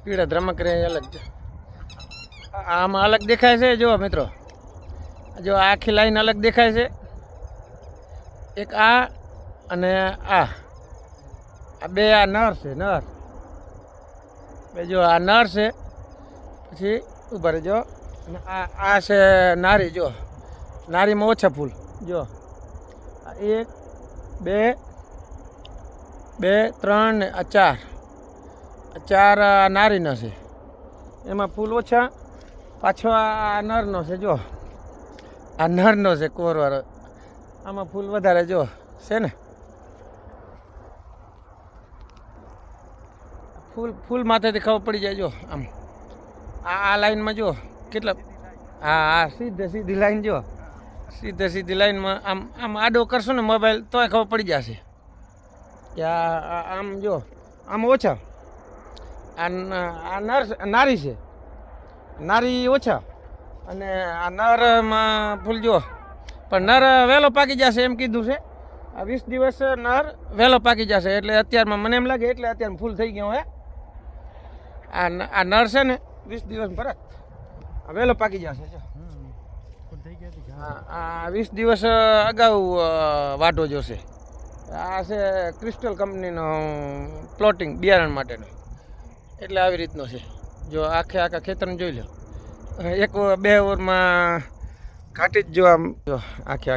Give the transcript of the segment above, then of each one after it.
પીળા ધ્રમક રે અલગ છે. આમાં અલગ દેખાય છે. જો મિત્રો, જો આખી લાઈન અલગ દેખાય છે. એક આ અને આ બે આ નર છે. નર બે જો આ નર છે. પછી ઉભા રહેજો. અને આ છે નારી. જો નારીમાં ઓછા ફૂલ. જો એક બે બે ત્રણ ને આ ચાર. ચાર નારીનો છે. એમાં ફૂલ ઓછા. પાછો આ નરનો છે. જો આ નરનો છે કોરવાળો. આમાં ફૂલ વધારે જો છે ને. ફૂલ માથેથી ખબર પડી જાય. જો આમ આ લાઈનમાં જો કેટલા. હા સીધી લાઈન. જો સીધી લાઈનમાં આમ આડો કરશો ને મોબાઈલ તોય ખબર પડી જશે કે આમ જો આમ ઓછા. આ નારી છે. નારી ઓછા અને આ નરમાં ફૂલ જો. પણ નર વહેલો પાકી જશે એમ કીધું છે. આ 20 દિવસ નર વહેલો પાકી જશે. એટલે અત્યારમાં મને એમ લાગે એટલે અત્યારમાં ફૂલ થઈ ગયો હે. આ નર છે ને 20 દિવસ ભરત વહેલો પાકી જશે. આ 20 દિવસ અગાઉ વાઢો જોશે. આ છે ક્રિસ્ટલ કંપનીનો પ્લોટિંગ બિયારણ માટેનો. એટલે આવી રીતનો છે. જો આખા ખેતરને જોઈ લો. એક બે ઓવરમાં ઘાટી જ જો આમ. જો આખી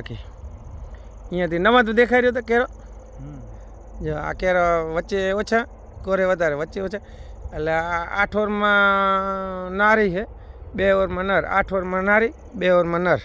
અહીંયાથી નવા તો દેખાઈ રહ્યો તો કેરો. જો આ કેરો વચ્ચે ઓછા, કોરે વધારે, વચ્ચે ઓછા. એટલે આ 8 ઓવરમાં નારી છે, 2 ઓવરમાં નર. 8 ઓવરમાં નારી, 2 ઓવરમાં નર.